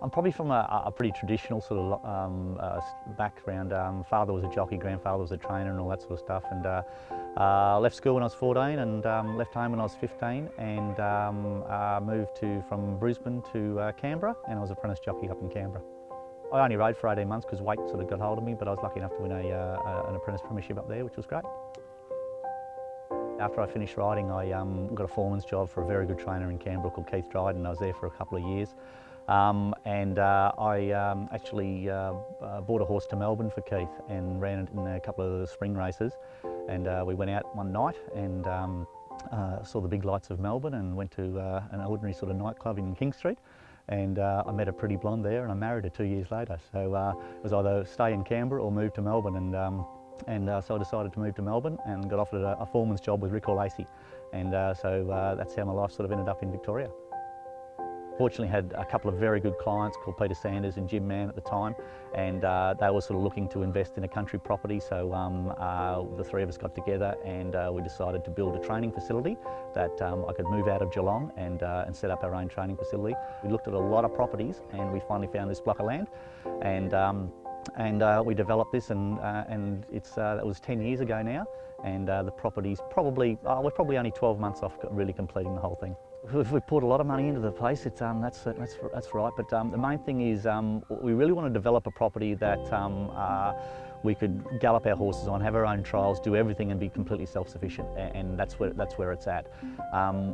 I'm probably from a pretty traditional sort of background. Father was a jockey, grandfather was a trainer and all that sort of stuff. And left school when I was 14 and left home when I was 15 and moved from Brisbane to Canberra, and I was apprentice jockey up in Canberra. I only rode for 18 months because weight sort of got hold of me, but I was lucky enough to win an apprentice premiership up there, which was great. After I finished riding, I got a foreman's job for a very good trainer in Canberra called Keith Dryden. I was there for a couple of years. I actually bought a horse to Melbourne for Keith and ran it in a couple of the spring races. And we went out one night and saw the big lights of Melbourne and went to an ordinary sort of nightclub in King Street. And I met a pretty blonde there and I married her 2 years later. So it was either stay in Canberra or move to Melbourne. So I decided to move to Melbourne and got offered a foreman's job with Rick Lacey. And so that's how my life sort of ended up in Victoria. Fortunately had a couple of very good clients called Peter Sanders and Jim Mann at the time, and they were sort of looking to invest in a country property, so the three of us got together and we decided to build a training facility that I could move out of Geelong and set up our own training facility. We looked at a lot of properties and we finally found this block of land, and we developed this, and that was 10 years ago now, and the property's we're probably only 12 months off really completing the whole thing. We've poured a lot of money into the place. That's right. But the main thing is we really want to develop a property that we could gallop our horses on, have our own trials, do everything, and be completely self-sufficient. And that's where it's at.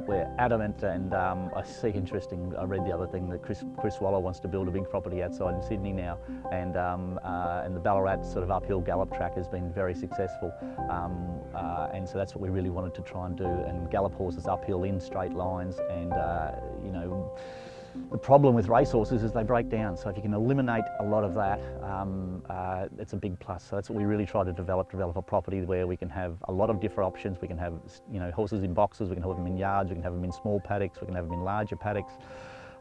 We're adamant, and I see interesting. I read the other thing that Chris Waller wants to build a big property outside in Sydney now, and the Ballarat sort of uphill gallop track has been very successful. And so that's what we really wanted to try and do, and gallop horses uphill in straight lines. And you know, the problem with racehorses is they break down. So if you can eliminate a lot of that, it's a big plus. So that's what we really try to develop a property where we can have a lot of different options. We can have, you know, horses in boxes. We can have them in yards. We can have them in small paddocks. We can have them in larger paddocks.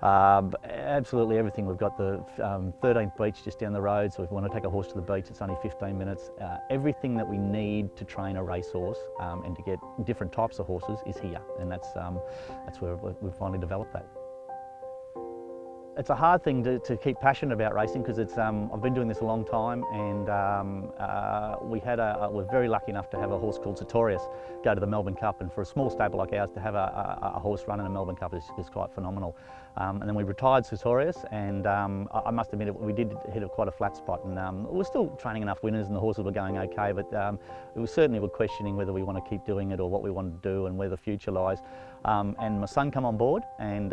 Absolutely everything. We've got the 13th beach just down the road, so if we want to take a horse to the beach, it's only 15 minutes. Everything that we need to train a racehorse and to get different types of horses is here, and that's where we've finally developed that. It's a hard thing to keep passionate about racing because it's I've been doing this a long time, and we're very lucky enough to have a horse called Sartorius go to the Melbourne Cup, and for a small stable like ours to have a horse run in a Melbourne Cup is quite phenomenal. And then we retired Sartorius, and I must admit we did hit quite a flat spot, and we were still training enough winners and the horses were going okay, but it was certainly we're questioning whether we want to keep doing it or what we want to do and where the future lies. And my son come on board, and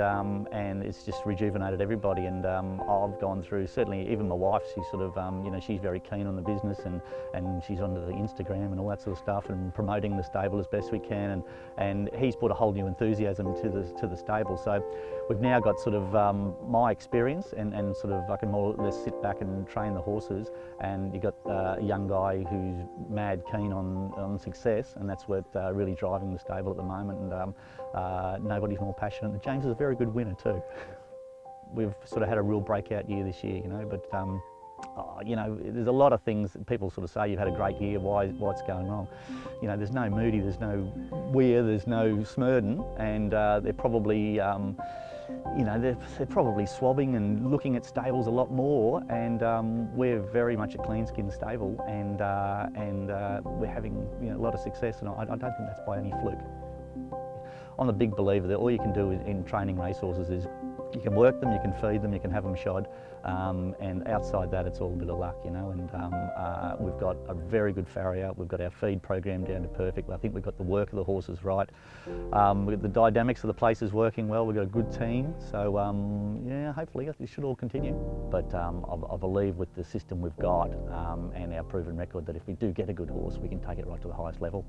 it's just rejuvenated everybody. And I've gone through, certainly even my wife, she's sort of, you know, she's very keen on the business, and she's onto the Instagram and all that sort of stuff, and promoting the stable as best we can. And he's brought a whole new enthusiasm to the stable. So we've now got sort of my experience, and sort of I can more or less sit back and train the horses. And you've got a young guy who's mad keen on success, and that's what's really driving the stable at the moment. And nobody's more passionate. And James is a very good winner too. We've sort of had a real breakout year this year, you know, but you know, there's a lot of things that people sort of say you've had a great year, what's going wrong? You know, there's no Moody, there's no Weir, there's no Smurden, and they're probably, you know, they're probably swabbing and looking at stables a lot more, and we're very much a clean skin stable, and we're having, you know, a lot of success, and I don't think that's by any fluke. I'm a big believer that all you can do in training racehorses is you can work them, you can feed them, you can have them shod, and outside that it's all a bit of luck, you know. And we've got a very good farrier, we've got our feed program down to perfect. I think we've got the work of the horses right. We've got the dynamics of the place is working well, we've got a good team, so yeah, hopefully it should all continue. But I believe with the system we've got and our proven record that if we do get a good horse, we can take it right to the highest level.